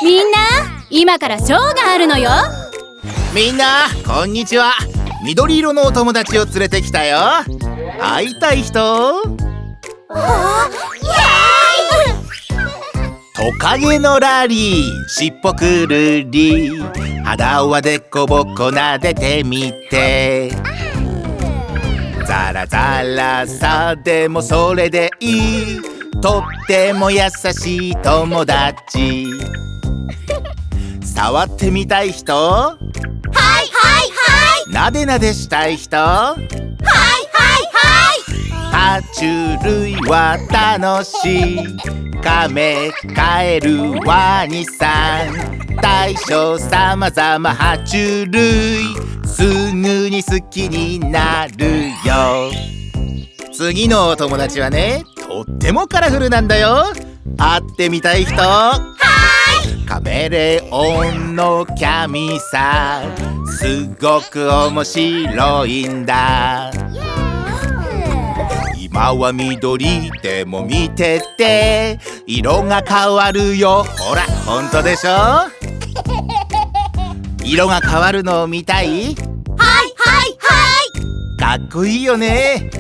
みんな、今からショーがあるのよ。みんな、こんにちは。緑色のお友達を連れてきたよ。会いたい人？トカゲのラリー、しっぽくるり、肌はでこぼこ撫でてみて。ザラザラさでもそれでいい、とっても優しい友達。触ってみたい人？はいはいはい。なでなでしたい人？はいはいはい。爬虫類は楽しい。カメ、カエル、ワニさん、大小さまざま爬虫類、すぐに好きになるよ。次のお友達はね、とってもカラフルなんだよ。会ってみたい人？カメレオンのキャミさん、すごく面白いんだ。今は緑でも見てて、色が変わるよ。ほら、ほんとでしょ？色が変わるのを見たい？はいはいはい。かっこいいよね。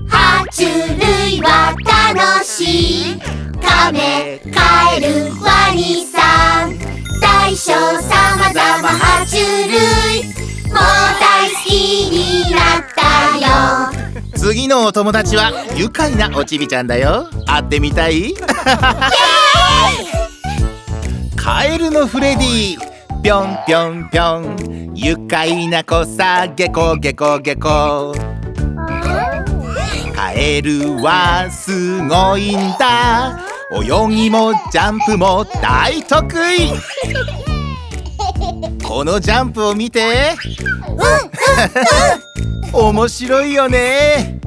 爬虫類は楽しい。カメ、カエル、ワニさん、大小さまざま爬虫類、もう大好きになったよ。次のお友達は愉快なおちびちゃんだよ。会ってみたい？カエルのフレディ、ぴょんぴょんぴょん、愉快な子さ、ゲコゲコゲコ。カエルはすごいんだ。泳ぎもジャンプも大得意。このジャンプを見て。面白いよね。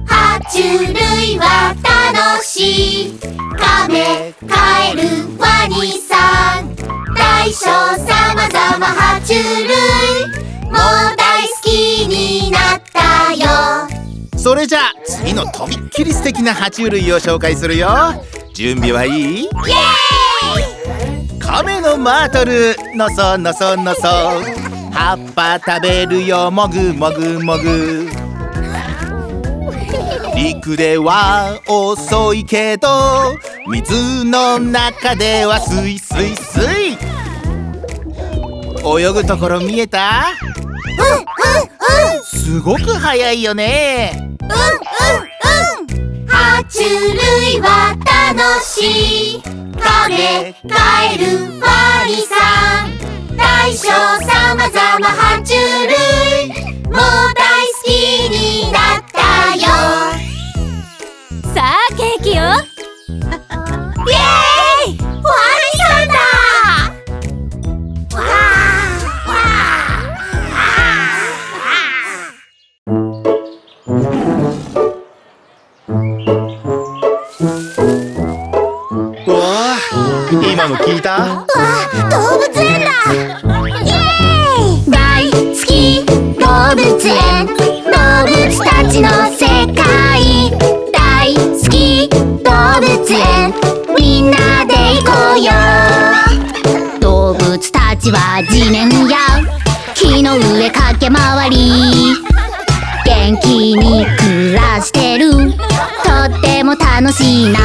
爬虫類は楽しい。カメ、カエル、ワニさん、大小さまざま爬虫類、もう大好きになったよ。それじゃあ次のとびっきり素敵な爬虫類を紹介するよ。準備はいい？イエーイ！カメのマートル、のそのそのそ、葉っぱ食べるよ、もぐもぐもぐ。陸では遅いけど、水の中ではスイスイスイ。泳ぐところ見えた？すごく速いよね。爬虫類は楽しい。カメ、カエル、ワニさん、大小さまざま爬虫類、もう大好きになったよ。さあ、ケーキよ。イエーイ！ワニさんだ！わーわ今の聞いた？動物園だ！イエーイ！大好き動物園、動物たちの世界。大好き動物園、みんなで行こうよ。動物たちは地面や木の上駆け回り、元気に暮らしてる。とっても楽しいな。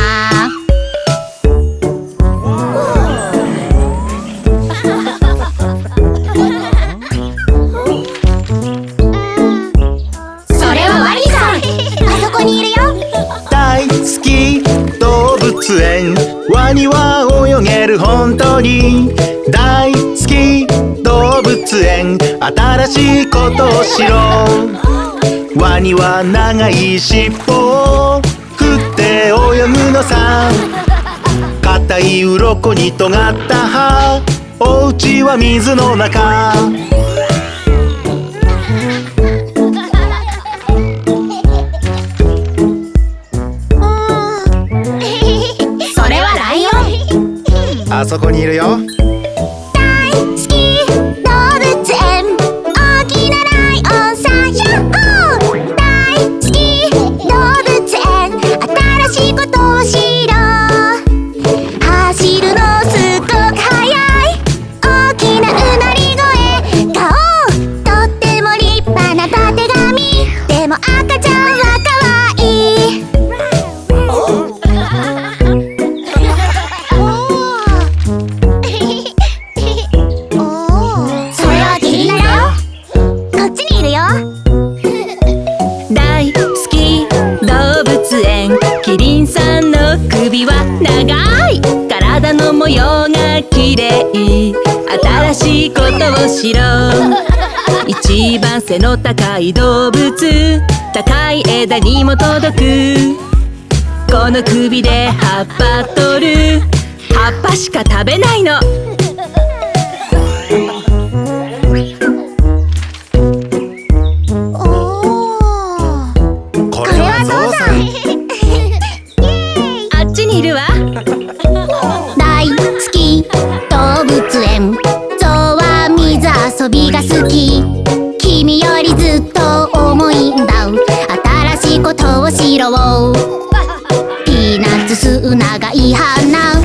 ワニは泳げる本当に。大好き動物園、新しいことをしろ。ワニは長い尻尾を振って泳ぐのさ。硬い鱗に尖った歯、お家は水の中。あそこにいるよ。大好き動物園、大きなライオンさん、ヤッホー。大好き動物園、新しいことをしろ。背の高い動物、高い枝にも届く。この首で葉っぱ取る。葉っぱしか食べないの。これはゾウさん。あっちにいるわ。大好き動物園、ゾウは水遊びが好き。君よりずっと重いんだ、新しいことを知ろう。ピーナッツ吸うながいい花、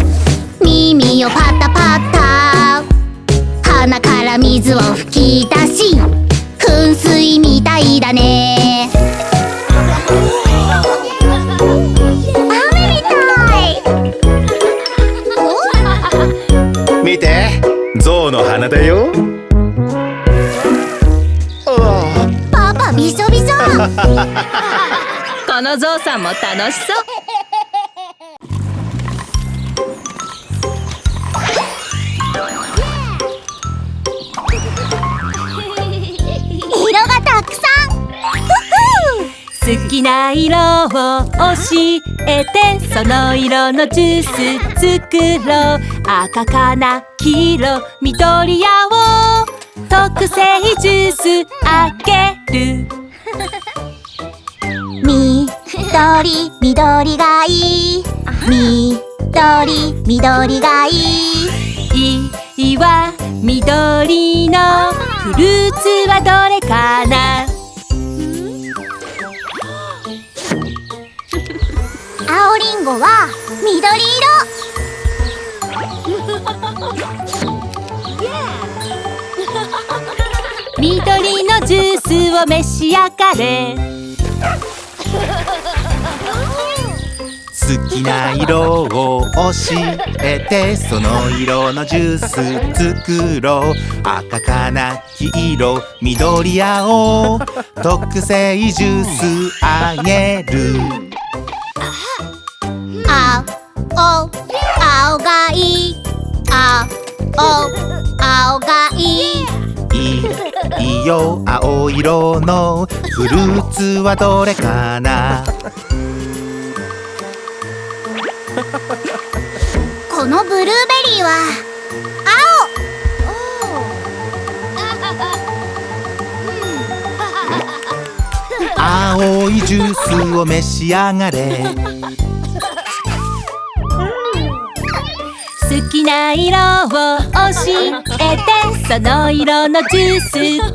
耳をパタパタ、鼻から水を吹き出し、噴水みたいだね。雨みたい。見て、ゾウの鼻だよ。パパびしょびしょ。このゾウさんも楽しそう。色がたくさん。好きな色を教えて、その色のジュース作ろう。赤かな、黄色、緑青、特製ジュースあげる。緑、緑がいい。緑、緑がいい。いいわ、緑のフルーツはどれかな。青リンゴは緑緑のジュースを召し上がれ。好きな色を教えて、その色のジュース作ろう。赤かな、黄色、緑青、特製ジュースあげる。青がいい。青がいい。いいよ、青色のフルーツはどれかな。このブルーベリーは青。青いジュースを召し上がれ。好きな色を教えて、その色のジュース作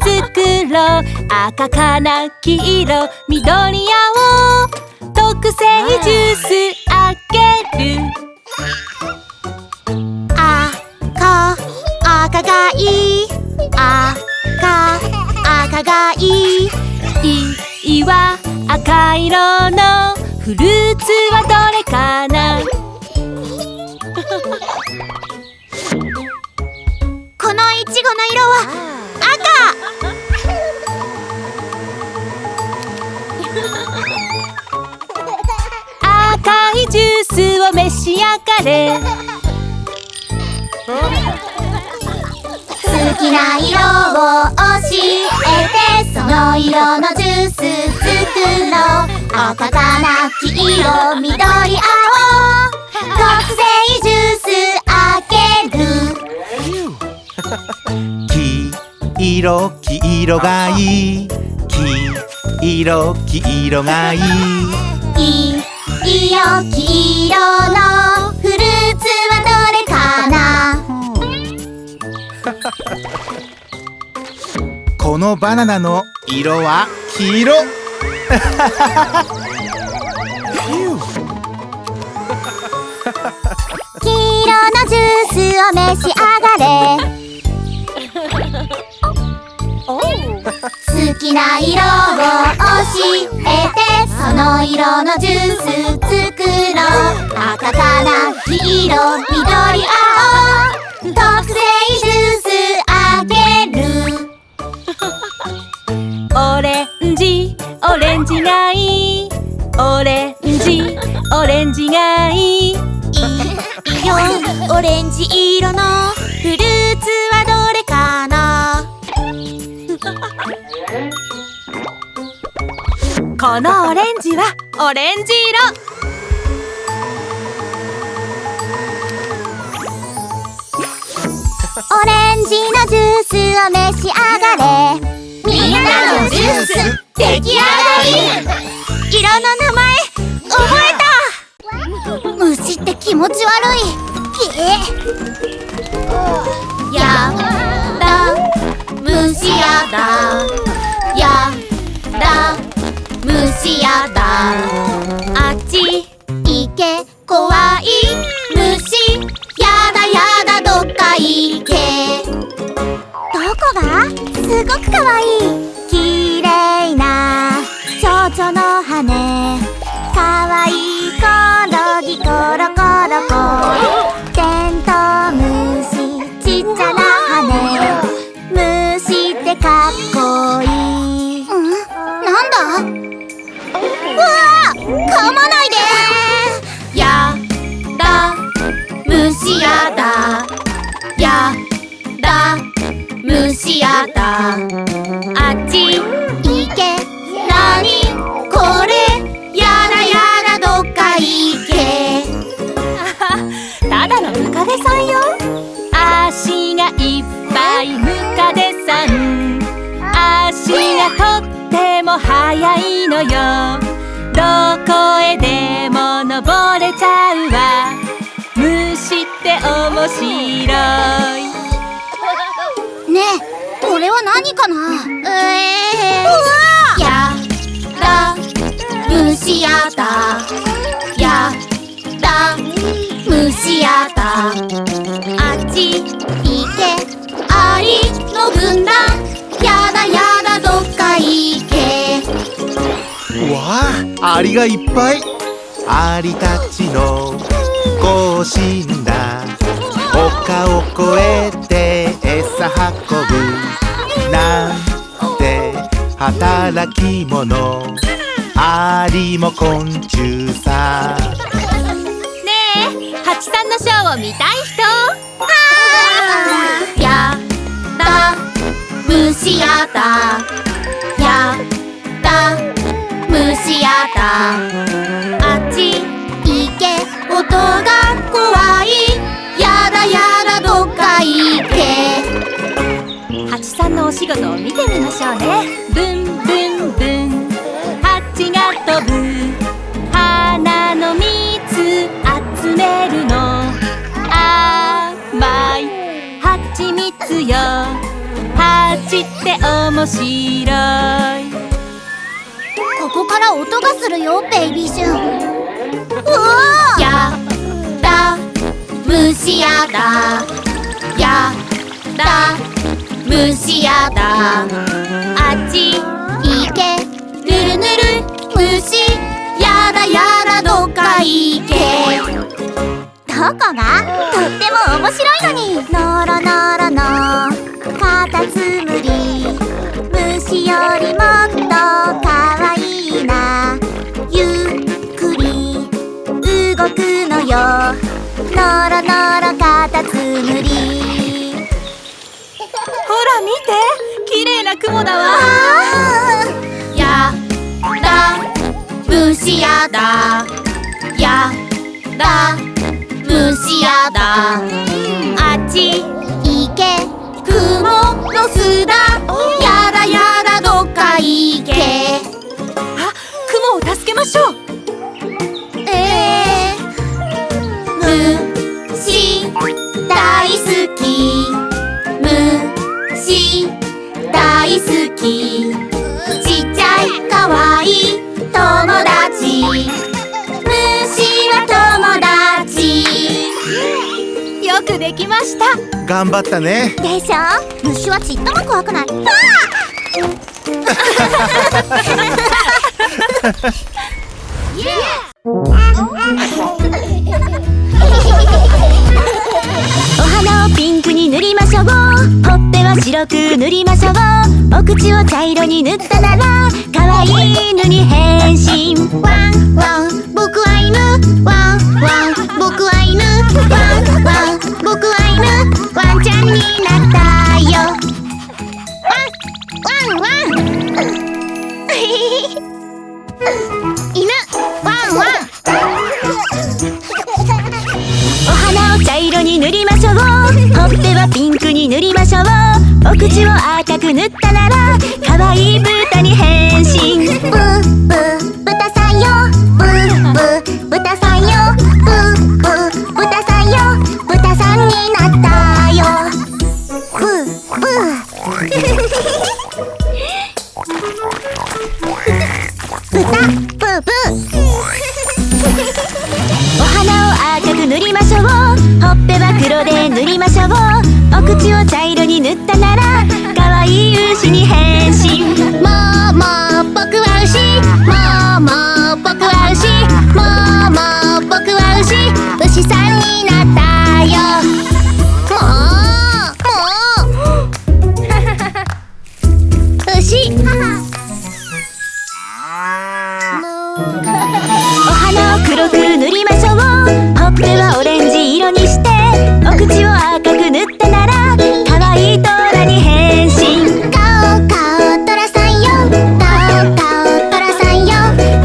ろう。赤かな、黄色、緑青、特製ジュースあげる。赤がいい。赤がいい。いいわ、赤色のフルーツはどれかな。このいちごの色は赤いジュースを召し上がれ。好きな色を教えて、その色のジュース作ろう。赤かな、黄色、緑青、特製ジュースあげる。黄色、黄色がいい。黄色、黄色がいい。いいよ、黄色のフルーツはどれかな。このバナナの色は黄色。黄色のジュースを召し上がれ。好きな色を教えて、その色のジュース作ろう。赤かな、黄色、緑青、特製ジュースあげる。オレンジ、オレンジがいい。オレンジ、オレンジがいい。いいよ、オレンジ色のフルーツはどれかな。このオレンジはオレンジ色。オレンジのジュースを召し上がれ。みんなのジュース出来上がり。色の名前覚えた。虫って気持ち悪い。やだ虫やだやだ虫やだあっち行け怖い虫やだやだどっか行け。どこが？すごくかわいい。きれいな蝶々の羽、かわいいコロギコロコロコ。テントウムシちっちゃな羽、虫ってかっこいい。なんだ？うわー、噛まないで。やだ虫やだやだ虫やだあっち行けなにこれやだやだどっか行け。ただのムカデさんよ。足がいっぱいムカデさん。足がとっても速いのよ。どこへでも登れちゃうわ。虫って面白い。ねえ、これは何かな？やだ虫やだやだ虫やだあっち行けアリの軍団やだやだどっか行け。わあ、アリがいっぱい。アリたちの行進だ。丘を越えて餌運ぶなんて働き者。アリも昆虫さ。ねえ、ハチさんのショーを見たい人？やだ虫やだやだ虫やだあっち行け音が怖いやだやだどっか行け。ハチさんのお仕事を見てみましょうね。ブンブンブンハチが飛ぶ。花の蜜集めるの。甘いハチミツよ。ハチって面白い。ここから音がするよ、ベイビーシュン。やだ虫やだやだ虫やだあっち行けぬるぬる虫やだやだどっか行け。どこが？とっても面白いのに。ノロノロのカタツムリ、虫よりもっとかわいいな。ゆっくり動くのよ。ノロノロカタツムリ。ほら見て、綺麗な雲だわ。やだ虫やだやだ虫やだあっち行け雲の巣だやだやだどっか行け。あ、雲を助けましょう。虫大好き虫大好きちっちゃいかわいい友達虫は友達。よくできました。頑張ったね。でしょ？虫はちっとも怖くない。お花をピンクに塗りましょう。ほっぺは白く塗りましょう。お口を茶色に塗ったならかわいい犬に変身。ワンワン僕は犬。ワンワン僕は犬。ワンワン僕は犬。ワンちゃんになったよ。ワンワンワン。犬ワンワン。お花を茶色に塗りましょう。ほっぺはピンクに塗りましょう。お口を赤く塗ったならかわいい豚に変身。ブーブー豚さんよ、ブーブー豚さんよ、ブーブー豚さんよ、豚さんになったよ。ブーブー豚ブーブー。お花を赤く塗りましょう。ほっぺは黒で塗りましょう。お口を茶色に塗ったならかわいい牛に変身。もーもー僕は牛、もーもー僕は牛、もーもー僕は牛、牛さんになったよ。牛お花を黒く塗りましょう。ほっぺはオレンジ色にして、お口を赤く塗ったならかわいいトラに変身。ガオガオトラさんよ、ガオガオトラさんよ、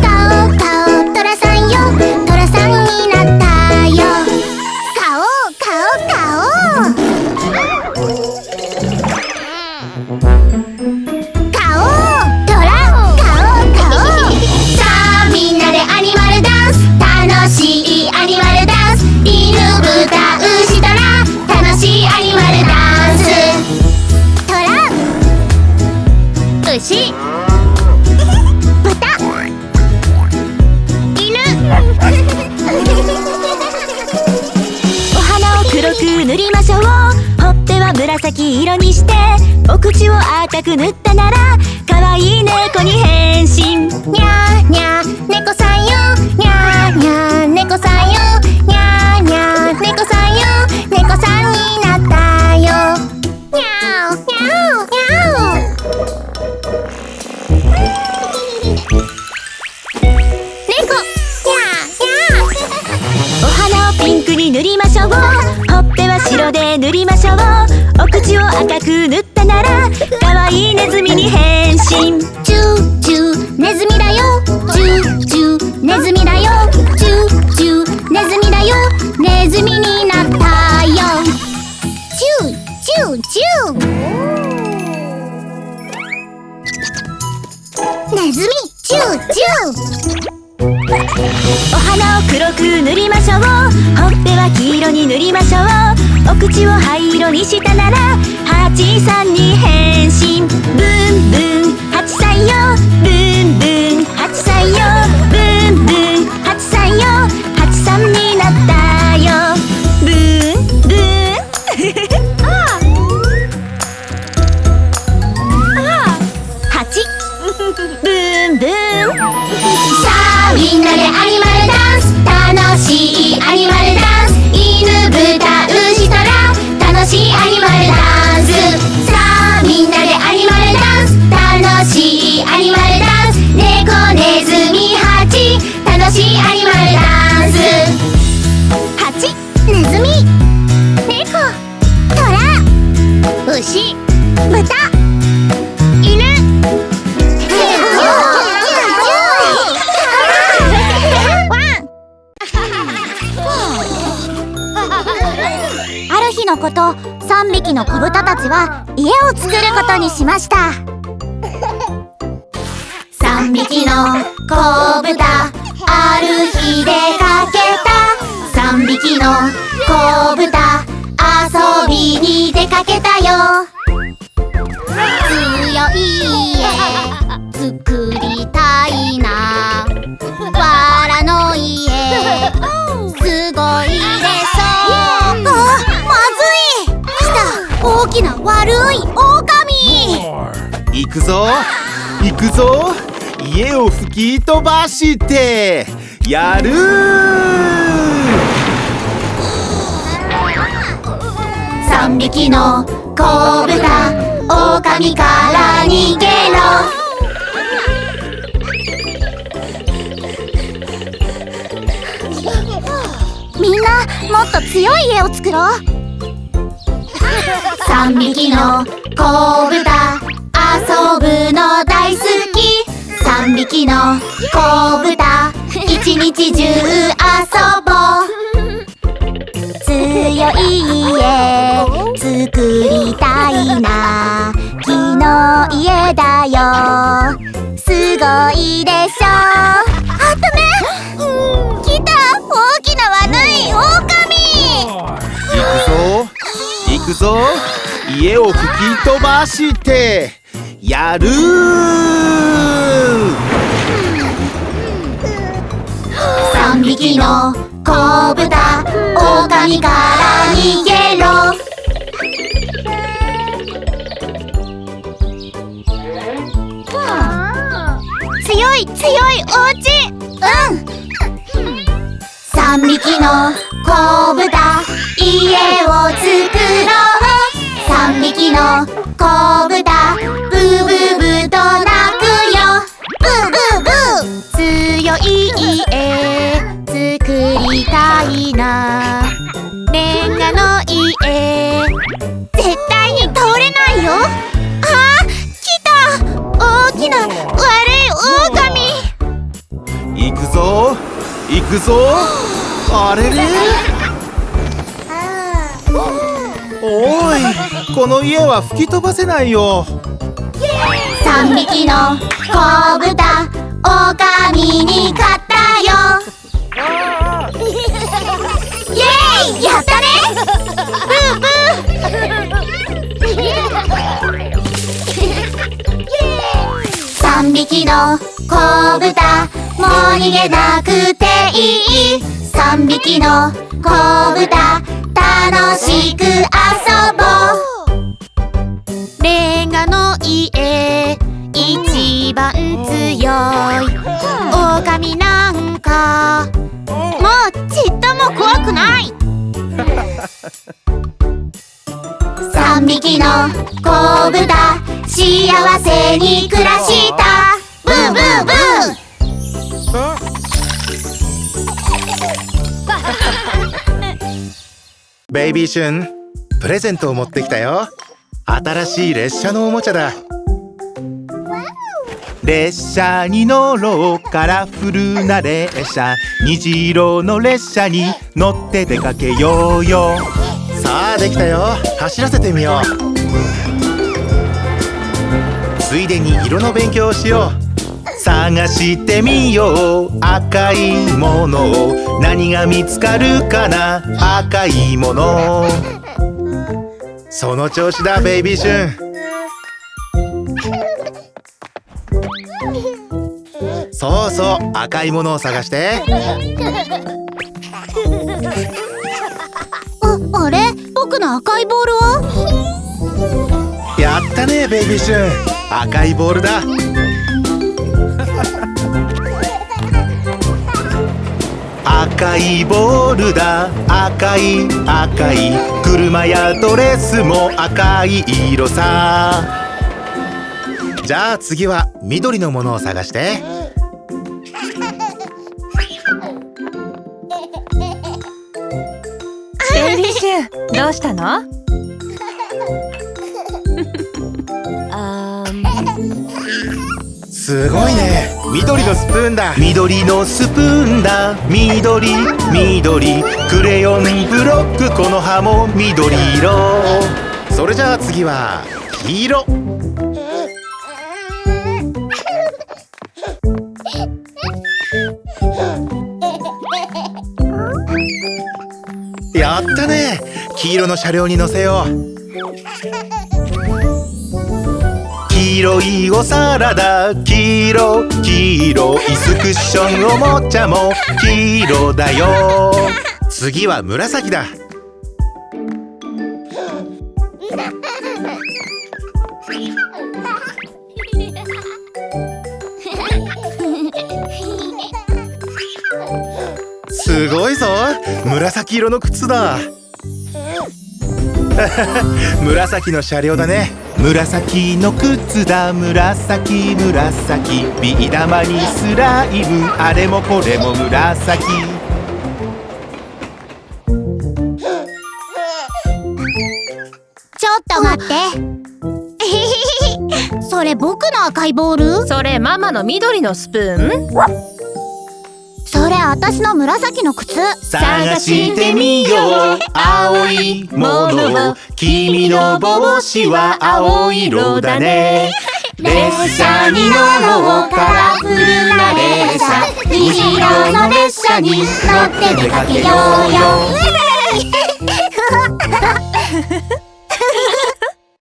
ガオガオトラさんよ、トラさんになったよ。ガオガオガオガオトラガオガオ。さあみんなでアニマルダンス、楽しいアニマルダンス、犬豚牛トラ、楽しいアニマルダンス。トラ牛豚犬お花を黒く塗りましょう。ほっぺは紫色にして、お口を赤く塗ったならかわいい猫に変身。にゃーにゃー猫さんよ、にゃーにゃー猫さんよ、にゃーにゃー猫さんよ、猫さんになったよ。にゃーにゃーにゃー。猫にゃーにゃー。お花をピンクに塗りましょう。ほっぺは白で塗りましょう。お口を赤く塗ったならかわいいネズミに変身。チューチューネズミだよ、チューチューネズミだよ、チューチューネズミだよ、ネズミになったよ。チューチューチュー。ネズミチューチュー。お花を黒く塗りましょう。ほっぺは黄色に塗りましょう。お口を灰色にしたならハチさんに変身。ブンブンハチさんよ、ブンブンハチさんよ、ブンブンハチさんよ、ハチさんになったよ。ブンブンハチブンブン。さあみんなでアニマルダンス、楽しいアニマルダンス、犬豚牛トラ、楽しいアニマルダンス。さあみんなでアニマルダンス、楽しいアニマルダンス、猫ネズミハチ、楽しいアニマルダンス。ハチネズミ猫トラ牛豚犬。ある日のこと、3匹の子豚たちは家を作ることにしました。3匹の子豚、ある日出かけた。3匹の子豚、遊びに出かけたよ。強い家作りたいな、わらの家すごいでしょ。あ、まずい。来た、大きな悪い狼。行くぞ行くぞ、家を吹き飛ばしてやる3匹の子豚、狼から逃げろ。みんなもっと強い家を作ろう。3匹の子豚、遊ぶの大好き。3匹の子豚一日中遊ぼう強い家作りたいな木の家だよすごいでしょあったね来た大きな悪い狼行くぞ家を吹き飛ばしてやる3匹の子豚狼から逃げろ強いお家3匹の子豚家を作ろう3匹の子豚ブーブーブーと鳴くよブーブーブー強い家作りたいなレンガの家絶対に通れないよあー来た大きな悪い狼行くぞあれれおいこの家は吹き飛ばせないよ3匹の子豚狼に勝ったよイエーイやったねブーブー3匹の子豚もう逃げなくていい3匹の子豚楽しく遊ぼうレンガの家一番強い狼なんかもうちっとも怖くない3匹の子豚幸せに暮らしたブーブーブーベイビーシュンプレゼントを持ってきたよ新しい列車のおもちゃだ列車に乗ろうカラフルな列車虹色の列車に乗って出かけようよさあできたよ走らせてみようついでに色の勉強をしよう探してみよう赤いもの何が見つかるかな赤いものその調子だベイビーシュンそうそう赤いものを探してあれ僕の赤いボールはやったねベイビーシュン赤いボールだ赤いボールだ赤い車やドレスも赤い色さじゃあ次は緑のものを探してベイビーシュンどうしたのすごいね緑のスプーンだ緑のスプーンだ緑クレヨンブロックこの葉も緑色それじゃあ次は黄色やったね黄色の車両に乗せよう黄色いお皿だ黄色椅子クッションおもちゃも黄色だよ次は紫だすごいぞ紫色の靴だ紫の車両だね紫の靴だ紫ビー玉にスライムあれもこれも紫ちょっと待ってそれ僕の赤いボール？それママの緑のスプーン？それ私の紫の靴。探してみよう青いものを、君の帽子は青色だね。列車に乗ろうカラフルな列車、虹色の列車に乗って出かけようよ。